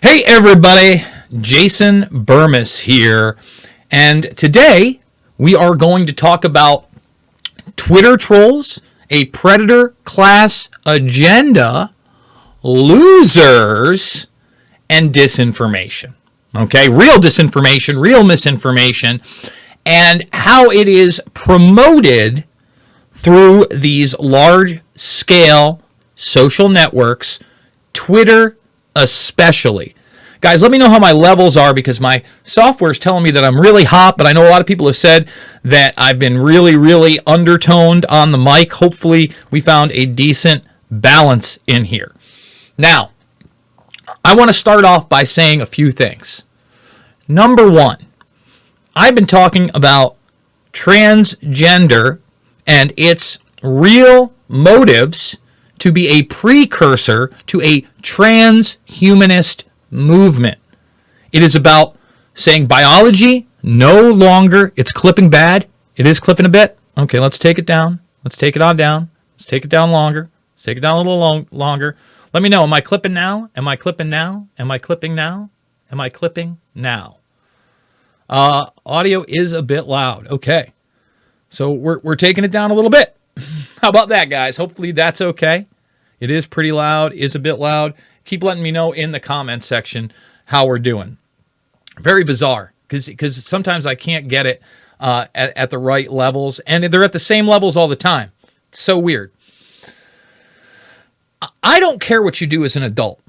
Hey everybody, Jason Bermas here, and today we are going to talk about Twitter trolls, a predator class agenda, losers, and disinformation. Okay, real disinformation, real misinformation, and how it is promoted through these large-scale social networks, Twitter especially. Guys, let me know how my levels are because my software is telling me that I'm really hot, but I know a lot of people have said that I've been really undertoned on the mic. Hopefully, we found a decent balance in here. Now, I want to start off by saying a few things. Number one, I've been talking about transgender and its real motives to be a precursor to a transhumanist movement. It is about saying biology no longer, it's clipping bad. It is clipping a bit. Okay, let's take it down. Let's take it on down. Let's take it down longer. Let's take it down a little longer. Let me know, am I clipping now? Am I clipping now? Am I clipping now? Am I clipping now? Audio is a bit loud. Okay. So we're taking it down a little bit. How about that, guys? Hopefully that's okay. It is pretty loud, is a bit loud. Keep letting me know in the comments section how we're doing. Very bizarre, because sometimes I can't get it at the right levels, and they're at the same levels all the time. It's so weird. I don't care what you do as an adult,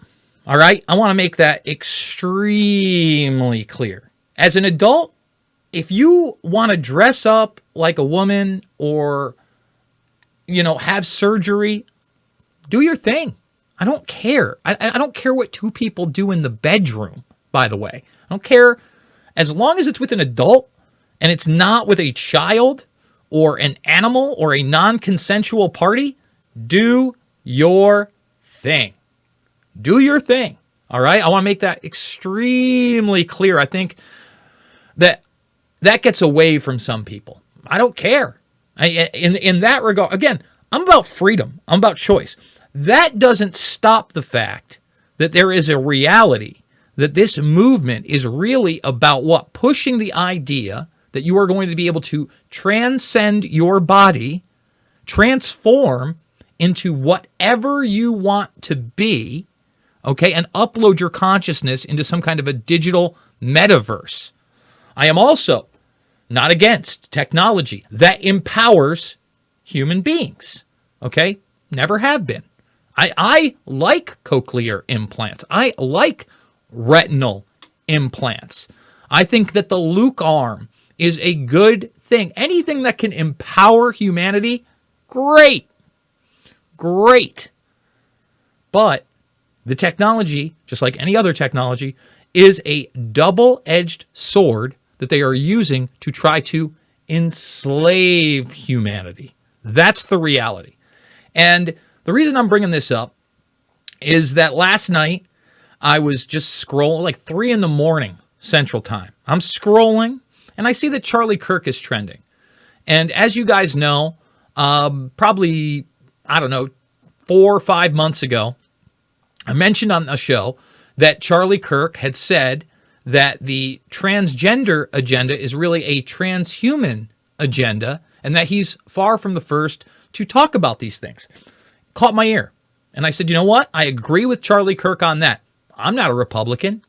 all right? I want to make that extremely clear. As an adult, if you want to dress up like a woman or, have surgery, do your thing. I don't care. I don't care what two people do in the bedroom, by the way. I don't care. As long as it's with an adult and it's not with a child or an animal or a non-consensual party, do your thing. Do your thing. All right? I want to make that extremely clear. I think that gets away from some people. I don't care. In that regard, again, I'm about freedom. I'm about choice. That doesn't stop the fact that there is a reality that this movement is really about what? Pushing the idea that you are going to be able to transcend your body, transform into whatever you want to be, okay, and upload your consciousness into some kind of a digital metaverse. I am also not against technology that empowers human beings, okay? Never have been. I like cochlear implants. I like retinal implants. I think that the Luke arm is a good thing. Anything that can empower humanity, great. Great. But the technology, just like any other technology, is a double-edged sword that they are using to try to enslave humanity. That's the reality. And the reason I'm bringing this up is that last night I was just scrolling, like 3 a.m. Central Time. I'm scrolling and I see that Charlie Kirk is trending. And as you guys know, probably, 4 or 5 months ago, I mentioned on a show that Charlie Kirk had said that the transgender agenda is really a transhuman agenda and that he's far from the first to talk about these things. Caught my ear. And I said, you know what? I agree with Charlie Kirk on that. I'm not a Republican.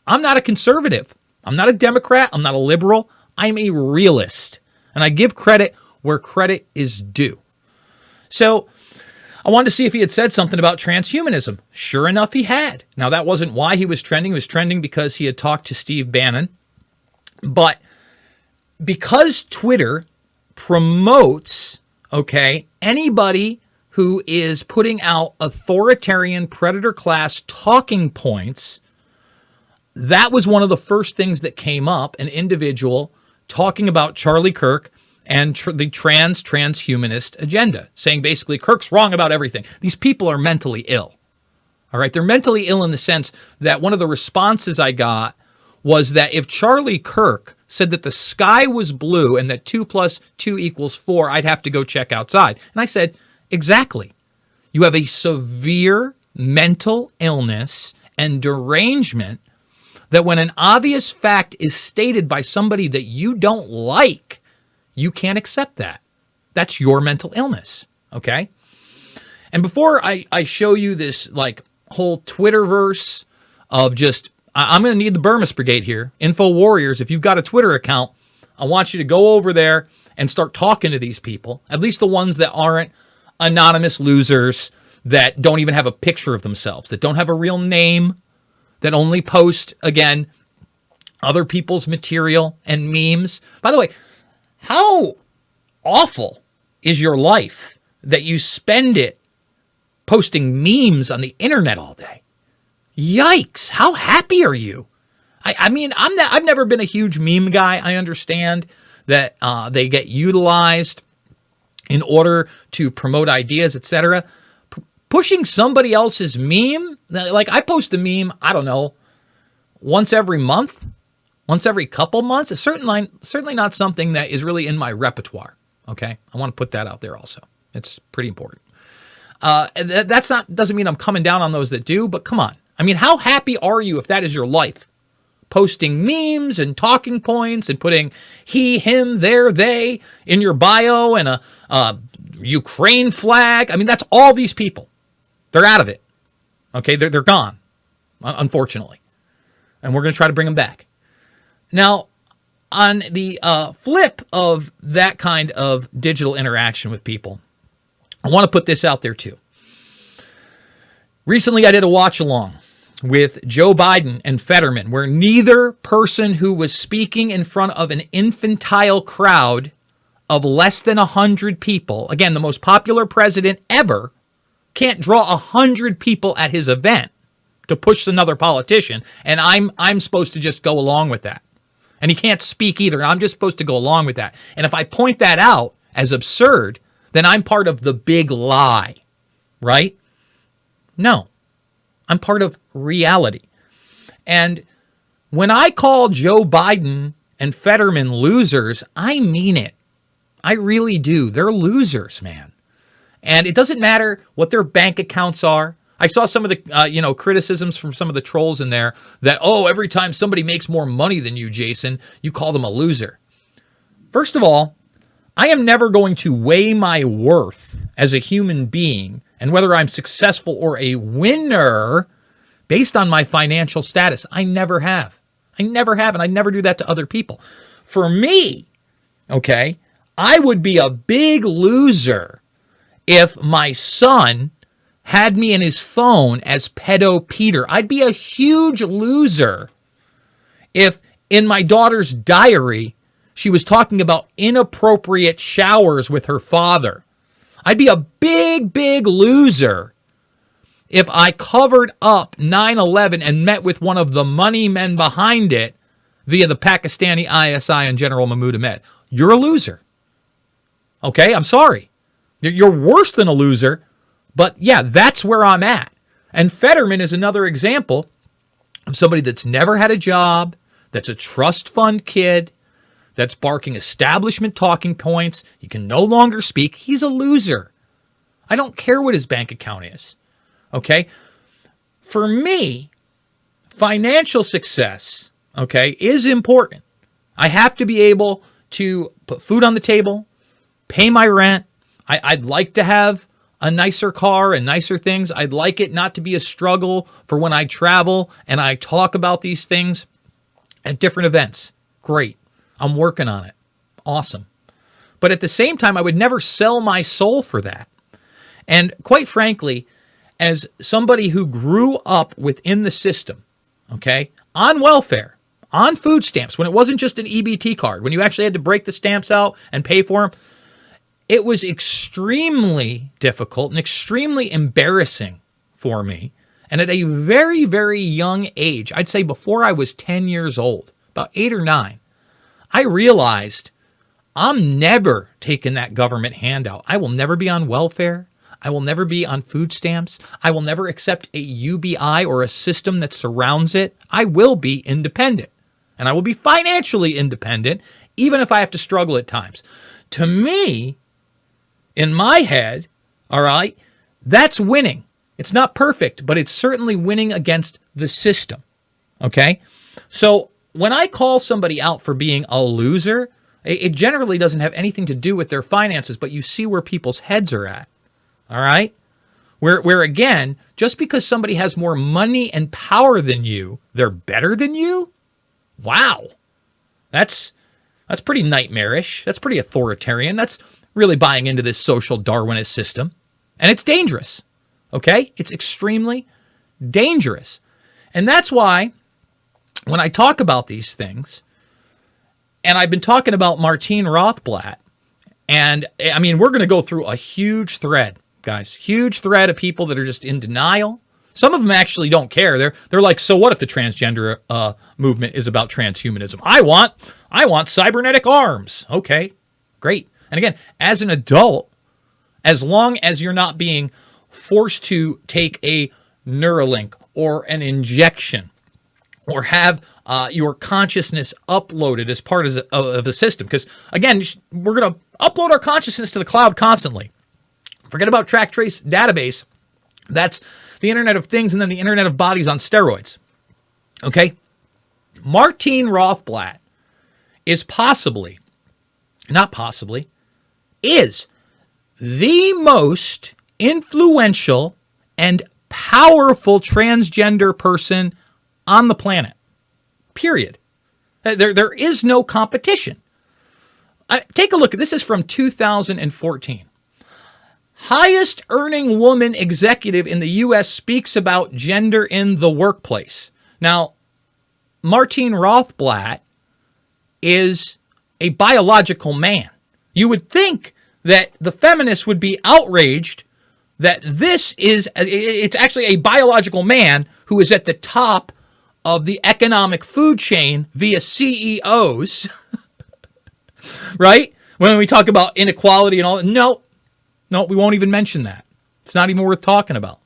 I'm not a conservative. I'm not a Democrat. I'm not a liberal. I'm a realist. And I give credit where credit is due. So I wanted to see if he had said something about transhumanism. Sure enough, he had. Now, that wasn't why he was trending. He was trending because he had talked to Steve Bannon. But because Twitter promotes, anybody who is putting out authoritarian predator class talking points, that was one of the first things that came up, an individual talking about Charlie Kirk and the transhumanist agenda, saying basically Kirk's wrong about everything. These people are mentally ill. All right, they're mentally ill in the sense that one of the responses I got was that if Charlie Kirk said that the sky was blue and that 2 + 2 = 4, I'd have to go check outside. And I said, exactly. You have a severe mental illness and derangement that when an obvious fact is stated by somebody that you don't like, you can't accept that. That's your mental illness, okay? And before I show you this like whole Twitterverse of just, I'm going to need the Bermas Brigade here. Info Warriors, if you've got a Twitter account, I want you to go over there and start talking to these people, at least the ones that aren't anonymous losers, that don't even have a picture of themselves, that don't have a real name, that only post, again, other people's material and memes. By the way, how awful is your life that you spend it posting memes on the internet all day? Yikes. How happy are you? I mean, I've never been a huge meme guy. I understand that they get utilized in order to promote ideas, etc. Pushing somebody else's meme, like I post a meme, I don't know, once every month, once every couple months. It's certainly not something that is really in my repertoire. Okay, I want to put that out there also. It's pretty important. Doesn't mean I'm coming down on those that do, but come on. I mean, how happy are you if that is your life? Posting memes and talking points and putting he, him, there, they in your bio and a Ukraine flag. I mean, that's all these people. They're out of it. Okay, they're gone, unfortunately. And we're going to try to bring them back. Now, on the flip of that kind of digital interaction with people, I want to put this out there too. Recently, I did a watch along with Joe Biden and Fetterman, where neither person who was speaking in front of an infantile crowd of less than 100 people, again, the most popular president ever, can't draw 100 people at his event to push another politician, and I'm supposed to just go along with that. And he can't speak either, and I'm just supposed to go along with that. And if I point that out as absurd, then I'm part of the big lie, right? No, I'm part of reality. And when I call Joe Biden and Fetterman losers, I mean it. I really do. They're losers, man. And it doesn't matter what their bank accounts are. I saw some of the criticisms from some of the trolls in there that, oh, every time somebody makes more money than you, Jason, you call them a loser. First of all, I am never going to weigh my worth as a human being and whether I'm successful or a winner based on my financial status. I never have. And I never do that to other people. For me, okay, I would be a big loser if my son had me in his phone as pedo Peter. I'd be a huge loser if in my daughter's diary she was talking about inappropriate showers with her father. I'd be a big, big loser if I covered up 9/11 and met with one of the money men behind it via the Pakistani ISI and General Mahmoud Ahmed. You're a loser. Okay, I'm sorry. You're worse than a loser, but yeah, that's where I'm at. And Fetterman is another example of somebody that's never had a job, that's a trust fund kid, that's barking establishment talking points. He can no longer speak. He's a loser. I don't care what his bank account is. Okay? For me, financial success, okay, is important. I have to be able to put food on the table, pay my rent. I'd like to have a nicer car and nicer things. I'd like it not to be a struggle for when I travel and I talk about these things at different events. Great. I'm working on it. Awesome. But at the same time, I would never sell my soul for that. And quite frankly, as somebody who grew up within the system, okay, on welfare, on food stamps, when it wasn't just an EBT card, when you actually had to break the stamps out and pay for them, it was extremely difficult and extremely embarrassing for me. And at a very, very young age, I'd say before I was 10 years old, about 8 or 9, I realized I'm never taking that government handout. I will never be on welfare. I will never be on food stamps. I will never accept a UBI or a system that surrounds it. I will be independent. And I will be financially independent, even if I have to struggle at times. To me, in my head, all right, that's winning. It's not perfect, but it's certainly winning against the system. Okay? So when I call somebody out for being a loser, it generally doesn't have anything to do with their finances, but you see where people's heads are at. All right? Where again, just because somebody has more money and power than you, they're better than you? Wow. That's pretty nightmarish. That's pretty authoritarian. That's really buying into this social Darwinist system. And it's dangerous. Okay? It's extremely dangerous. And that's why when I talk about these things, and I've been talking about Martine Rothblatt, and I mean, we're going to go through a huge thread, guys, huge thread of people that are just in denial. Some of them actually don't care. They're like, so what if the transgender movement is about transhumanism? I want cybernetic arms. Okay, great. And again, as an adult, as long as you're not being forced to take a Neuralink or an injection or have your consciousness uploaded as part of a system. Because again, we're going to upload our consciousness to the cloud constantly. Forget about track trace database. That's the Internet of Things and then the Internet of Bodies on steroids. Okay? Martine Rothblatt is is the most influential and powerful transgender person on the planet. Period. There is no competition. Take a look. This is from 2014. Highest earning woman executive in the U.S. speaks about gender in the workplace. Now, Martine Rothblatt is a biological man. You would think that the feminists would be outraged that it's actually a biological man who is at the top of the economic food chain via CEOs, right? When we talk about inequality and all that, no, we won't even mention that. It's not even worth talking about.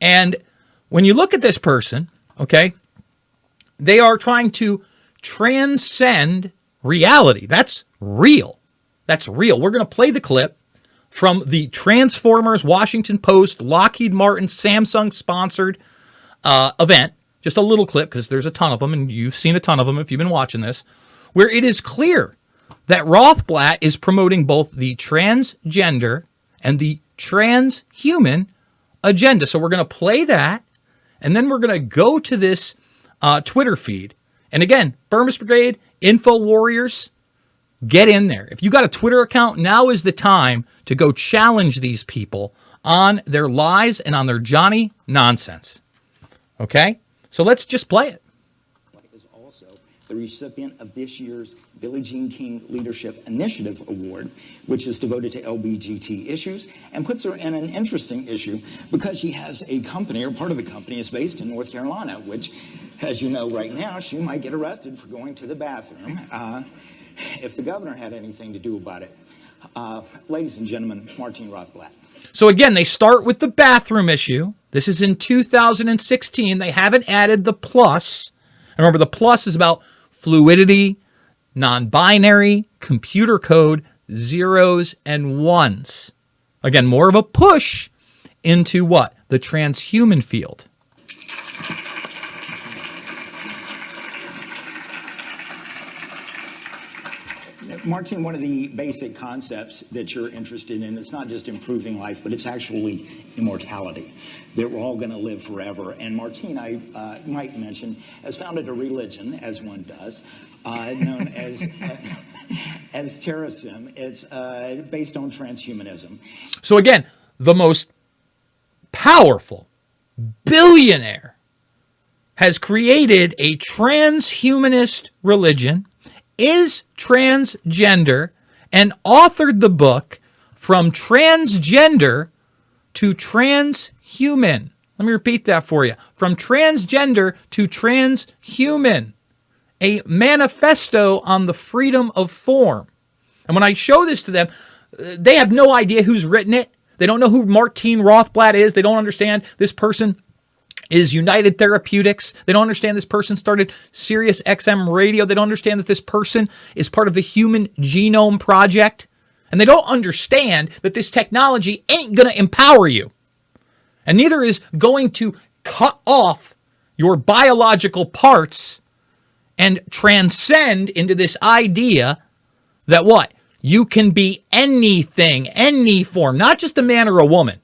And when you look at this person, okay, they are trying to transcend reality. That's real. That's real. We're going to play the clip from the Transformers, Washington Post, Lockheed Martin, Samsung sponsored event. Just a little clip because there's a ton of them, and you've seen a ton of them if you've been watching this, where it is clear that Rothblatt is promoting both the transgender and the transhuman agenda. So we're going to play that, and then we're going to go to this Twitter feed. And again, Bermas Brigade, Info Warriors, get in there. If you got a Twitter account, now is the time to go challenge these people on their lies and on their Johnny nonsense. Okay? So let's just play it. Is also the recipient of this year's Billie Jean King Leadership Initiative Award, which is devoted to LBGT issues, and puts her in an interesting issue because she has a company, or part of the company is based in North Carolina, which, as you know right now, she might get arrested for going to the bathroom if the governor had anything to do about it. Ladies and gentlemen, Martine Rothblatt. So again, they start with the bathroom issue. This is in 2016. They haven't added the plus. Remember, the plus is about fluidity, non-binary, computer code, zeros and ones. Again, more of a push into what? The transhuman field. Martine, one of the basic concepts that you're interested in, it's not just improving life, but it's actually immortality, that we're all going to live forever. And Martine, I might mention, has founded a religion, as one does, known as terrorism. It's based on transhumanism. So again, the most powerful billionaire has created a transhumanist religion, is transgender, and authored the book From Transgender to Transhuman. Let me repeat that for you. From Transgender to Transhuman. A manifesto on the freedom of form. And when I show this to them, they have no idea who's written it. They don't know who Martine Rothblatt is. They don't understand this person is United Therapeutics. They don't understand this person started Sirius XM Radio. They don't understand that this person is part of the Human Genome Project. And they don't understand that this technology ain't going to empower you. And neither is going to cut off your biological parts and transcend into this idea that what? You can be anything, any form, not just a man or a woman.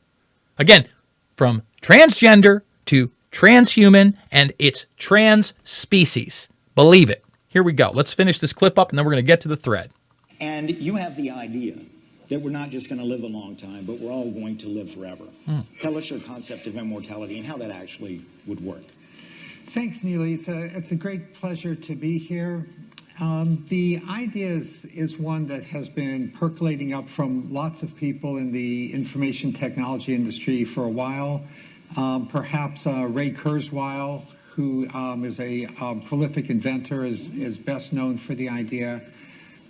Again, from transgender to transhuman, and it's trans species. Believe it. Here we go. Let's finish this clip up, and then we're going to get to the thread. And you have the idea that we're not just going to live a long time, but we're all going to live forever. Tell us your concept of immortality and how that actually would work. Thanks, Neely. It's a great pleasure to be here. The idea is one that has been percolating up from lots of people in the information technology industry for a while. Perhaps Ray Kurzweil, who is a prolific inventor, is best known for the idea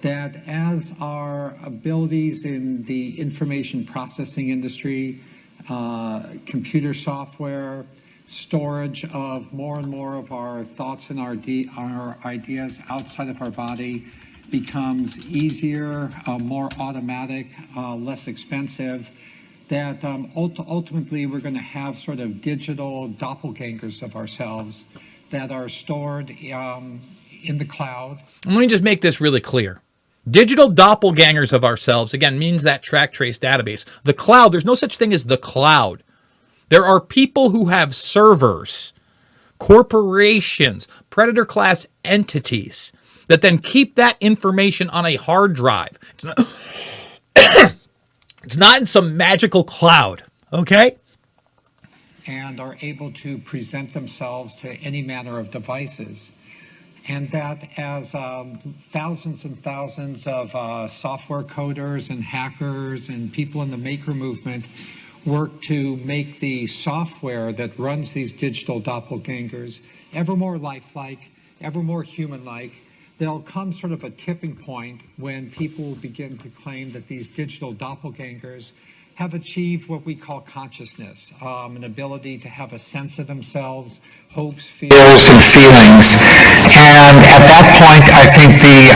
that as our abilities in the information processing industry, computer software, storage of more and more of our thoughts and our ideas outside of our body becomes easier, more automatic, less expensive, that ultimately we're going to have sort of digital doppelgangers of ourselves that are stored in the cloud. And let me just make this really clear. Digital doppelgangers of ourselves, again, means that track trace database. The cloud, there's no such thing as the cloud. There are people who have servers, corporations, predator class entities that then keep that information on a hard drive. It's not in some magical cloud, okay? And are able to present themselves to any manner of devices. And that as thousands and thousands of software coders and hackers and people in the maker movement work to make the software that runs these digital doppelgangers ever more lifelike, ever more human-like, there'll come sort of a tipping point when people will begin to claim that these digital doppelgangers have achieved what we call consciousness, an ability to have a sense of themselves, hopes, fears, and feelings. And at that point, I think the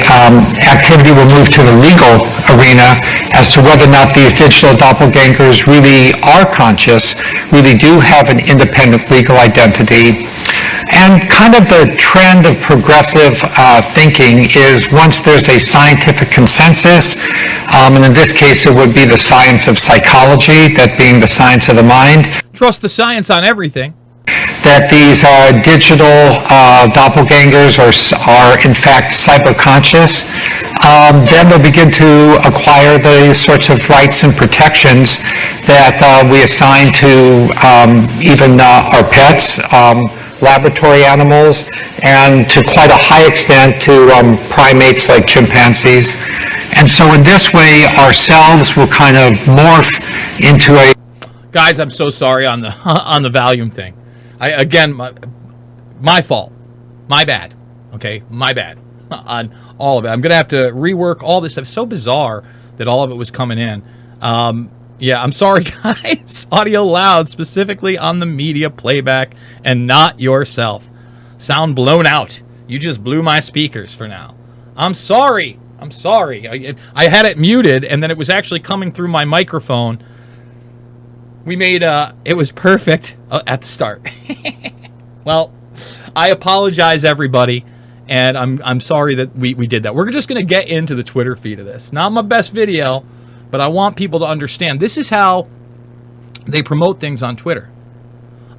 activity will move to the legal arena as to whether or not these digital doppelgangers really are conscious, really do have an independent legal identity. And kind of the trend of progressive thinking is once there's a scientific consensus, and in this case it would be the science of psychology, that being the science of the mind. Trust the science on everything. That these digital doppelgangers are in fact cyberconscious, then they'll begin to acquire the sorts of rights and protections that we assign to even our pets, laboratory animals, and to quite a high extent to primates like chimpanzees. And so in this way, ourselves will kind of morph into a... Guys, I'm so sorry on the volume thing. Again, my fault. My bad. Okay, my bad on all of it. I'm going to have to rework all this stuff. It's so bizarre that all of it was coming in. Yeah, I'm sorry, guys. Audio loud, specifically on the media playback, and not yourself. Sound blown out. You just blew my speakers for now. I'm sorry. I'm sorry. I had it muted, and then it was actually coming through my microphone. We made it was perfect at the start. Well, I apologize, everybody, and I'm sorry that we did that. We're just going to get into the Twitter feed of this. Not my best video, but I want people to understand this is how they promote things on Twitter.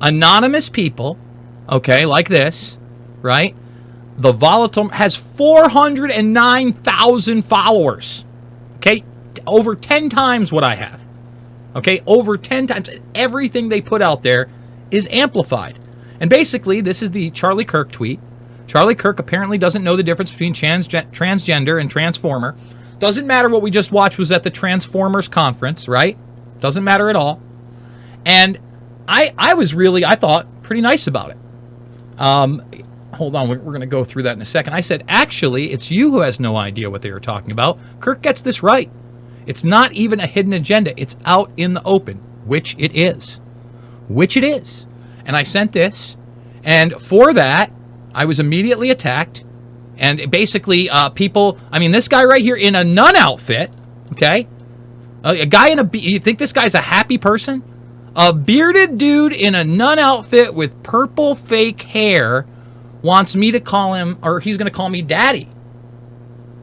Anonymous people, okay, like this, right? The Volatile has 409,000 followers, okay? Over 10 times what I have, okay? Over 10 times. Everything they put out there is amplified. And basically, this is the Charlie Kirk tweet. Charlie Kirk apparently doesn't know the difference between transgender and transformer. Doesn't matter what we just watched was at the Transformers conference, right? Doesn't matter at all. And I was really, I thought, pretty nice about it. Hold on, we're going to go through that in a second. I said, actually, it's you who has no idea what they were talking about. Kirk gets this right. It's not even a hidden agenda. It's out in the open, which it is. Which it is. And I sent this, and for that, I was immediately attacked. And basically, people, I mean, this guy right here in a nun outfit, okay? A guy in a, you think this guy's a happy person? A bearded dude in a nun outfit with purple fake hair wants me to call him, or he's going to call me daddy.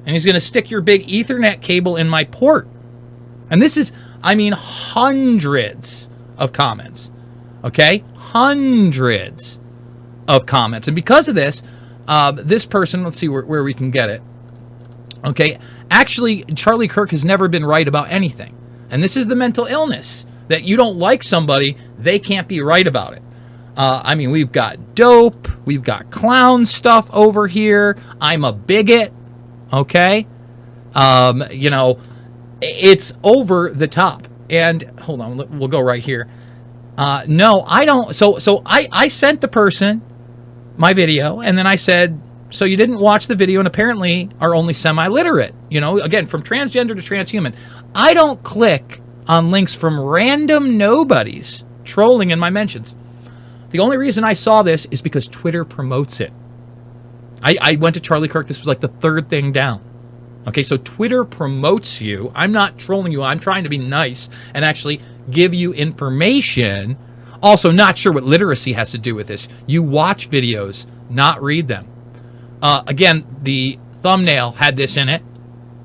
And he's going to stick your big Ethernet cable in my port. And this is, I mean, hundreds of comments. Okay? Hundreds of comments. And because of this, this person, let's see where we can get it. Okay? Actually, Charlie Kirk has never been right about anything. And this is the mental illness, that you don't like somebody, they can't be right about it. I mean, we've got dope, we've got clown stuff over here, I'm a bigot, okay? You know, it's over the top. And hold on, we'll go right here. No, I don't. So I sent the person my video, and then I said, so you didn't watch the video and apparently are only semi-literate. You know, again, from transgender to transhuman. I don't click on links from random nobodies trolling in my mentions. The only reason I saw this is because Twitter promotes it. I went to Charlie Kirk. This was like the third thing down. Okay, so Twitter promotes you. I'm not trolling you. I'm trying to be nice and actually give you information. Also, not sure what literacy has to do with this. You watch videos, not read them. Again, the thumbnail had this in it.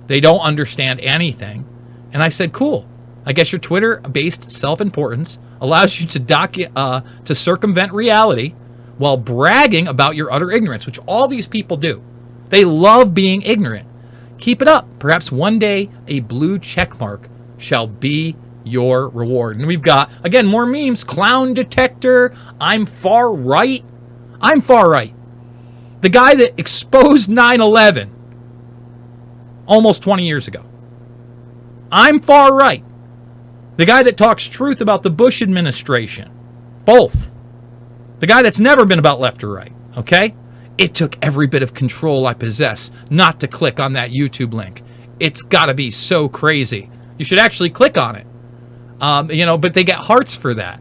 They don't understand anything. And I said, cool. I guess your Twitter-based self-importance allows you to circumvent reality while bragging about your utter ignorance, which all these people do. They love being ignorant. Keep it up. Perhaps one day a blue check mark shall be your reward. And we've got, again, more memes. Clown detector. I'm far right. I'm far right. The guy that exposed 9/11 almost 20 years ago. I'm far right. The guy that talks truth about the Bush administration. Both. The guy that's never been about left or right. Okay? It took every bit of control I possess not to click on that YouTube link. It's got to be so crazy. You should actually click on it. You know, but they get hearts for that.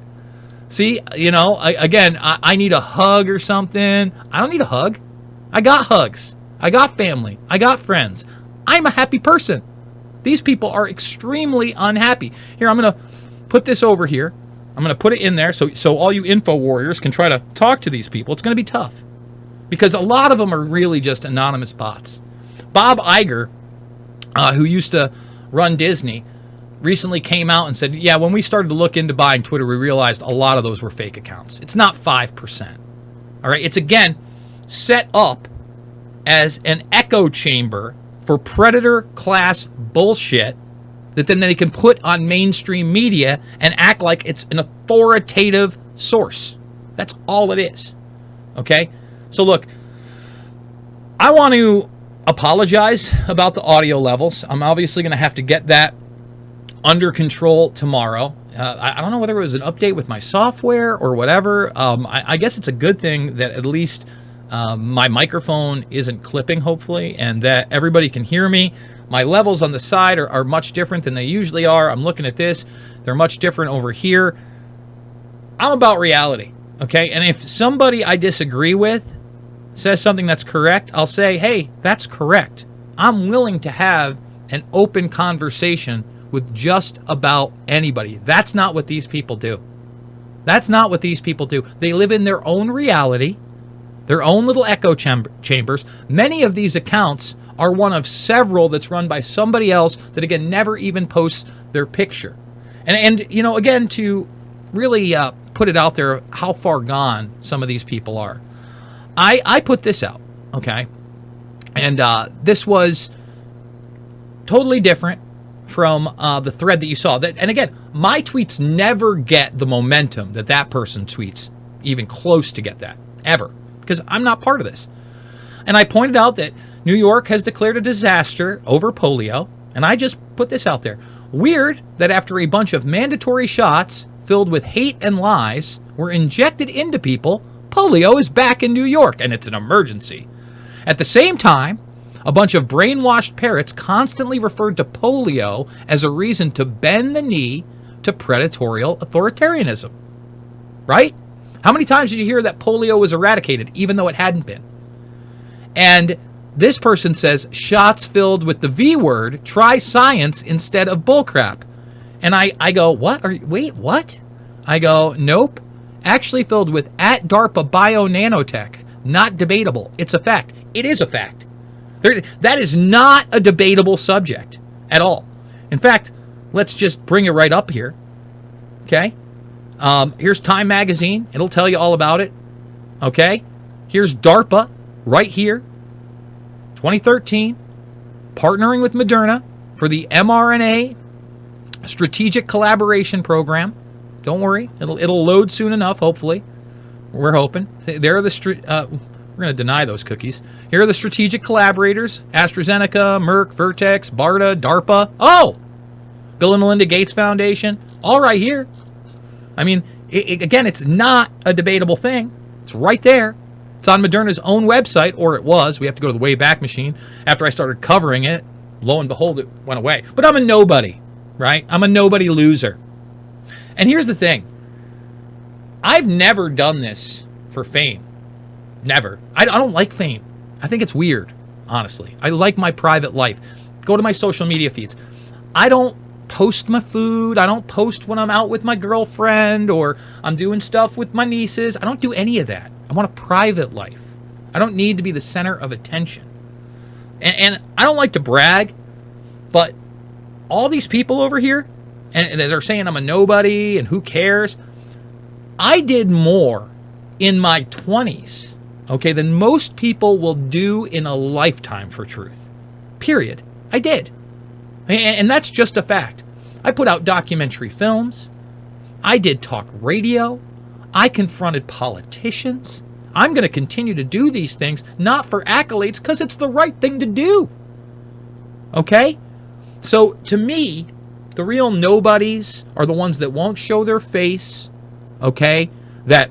See, you know, I need a hug or something. I don't need a hug. I got hugs. I got family. I got friends. I'm a happy person. These people are extremely unhappy. Here, I'm going to put this over here. I'm going to put it in there so all you info warriors can try to talk to these people. It's going to be tough because a lot of them are really just anonymous bots. Bob Iger, who used to run Disney, recently came out and said, yeah, when we started to look into buying Twitter, we realized a lot of those were fake accounts. It's not 5%. All right. It's, again, set up as an echo chamber for predator class bullshit that then they can put on mainstream media and act like it's an authoritative source. That's all it is. Okay? So look, I want to apologize about the audio levels. I'm obviously going to have to get that under control tomorrow. I don't know whether it was an update with my software or whatever. I guess it's a good thing that at least my microphone isn't clipping, hopefully, and that everybody can hear me. My levels on the side are much different than they usually are. I'm looking at this. They're much different over here. I'm about reality, okay? And if somebody I disagree with says something that's correct, I'll say, hey, that's correct. I'm willing to have an open conversation with just about anybody. That's not what these people do. That's not what these people do. They live in their own reality, their own little echo chambers. Many of these accounts are one of several that's run by somebody else that, again, never even posts their picture. And you know, again, to really put it out there how far gone some of these people are. I put this out, okay? And this was totally different from the thread that you saw. And again, my tweets never get the momentum that that person tweets, even close to get that, ever, because I'm not part of this. And I pointed out that New York has declared a disaster over polio, and I just put this out there. Weird that after a bunch of mandatory shots filled with hate and lies were injected into people, polio is back in New York, and it's an emergency. At the same time, a bunch of brainwashed parrots constantly referred to polio as a reason to bend the knee to predatory authoritarianism. Right? How many times did you hear that polio was eradicated, even though it hadn't been? And this person says, shots filled with the V word, try science instead of bullcrap. And I go, what? Wait, what? I go, nope. Actually filled with at DARPA bio nanotech. Not debatable. It's a fact. It is a fact. That is not a debatable subject at all. In fact, let's just bring it right up here. Okay? Here's Time Magazine. It'll tell you all about it. Okay? Here's DARPA right here. 2013. Partnering with Moderna for the mRNA Strategic Collaboration Program. Don't worry. It'll load soon enough, hopefully. We're hoping. There are the we're going to deny those cookies. Here are the strategic collaborators. AstraZeneca, Merck, Vertex, BARDA, DARPA. Oh! Bill and Melinda Gates Foundation. All right here. I mean, again, it's not a debatable thing. It's right there. It's on Moderna's own website, or it was. We have to go to the Wayback Machine. After I started covering it, lo and behold, it went away. But I'm a nobody, right? I'm a nobody loser. And here's the thing. I've never done this for fame. Never. I don't like fame. I think it's weird, honestly. I like my private life. Go to my social media feeds. I don't post my food. I don't post when I'm out with my girlfriend or I'm doing stuff with my nieces. I don't do any of that. I want a private life. I don't need to be the center of attention. And I don't like to brag, but all these people over here, and they're saying I'm a nobody and who cares. I did more in my 20s, okay, than most people will do in a lifetime for truth. Period. I did. And that's just a fact. I put out documentary films. I did talk radio. I confronted politicians. I'm going to continue to do these things, not for accolades, because it's the right thing to do. Okay? So, to me, the real nobodies are the ones that won't show their face, okay? That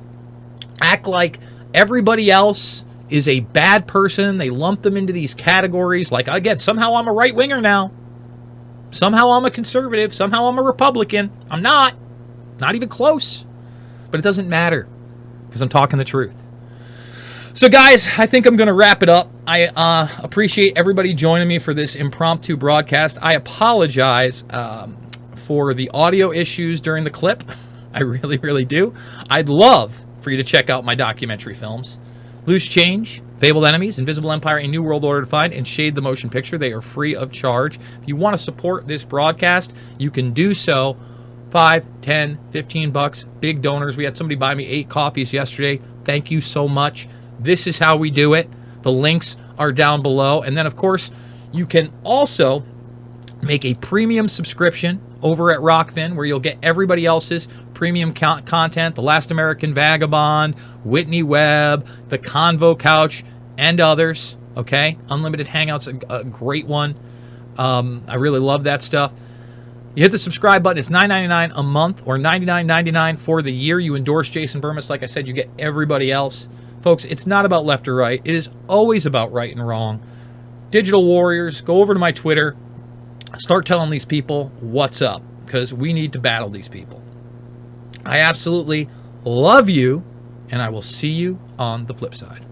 act like everybody else is a bad person. They lump them into these categories. Like, again, somehow I'm a right-winger now. Somehow I'm a conservative. Somehow I'm a Republican. I'm not. Not even close. But it doesn't matter because I'm talking the truth. So, guys, I think I'm going to wrap it up. I appreciate everybody joining me for this impromptu broadcast. I apologize for the audio issues during the clip. I really, really do. I'd love for you to check out my documentary films. Loose Change, Fabled Enemies, Invisible Empire, A New World Order to Find, and Shade the Motion Picture. They are free of charge. If you want to support this broadcast, you can do so. $5, $10, $15. Big donors. We had somebody buy me 8 coffees yesterday. Thank you so much. This is how we do it. The links are down below. And then, of course, you can also make a premium subscription over at Rockfin, where you'll get everybody else's premium content, The Last American Vagabond, Whitney Webb, The Convo Couch, and others. Okay? Unlimited Hangouts, a great one. I really love that stuff. You hit the subscribe button. It's $9.99 a month or $99.99 for the year. You endorse Jason Bermas. Like I said, you get everybody else. Folks, it's not about left or right. It is always about right and wrong. Digital Warriors, go over to my Twitter. Start telling these people what's up, because we need to battle these people. I absolutely love you, and I will see you on the flip side.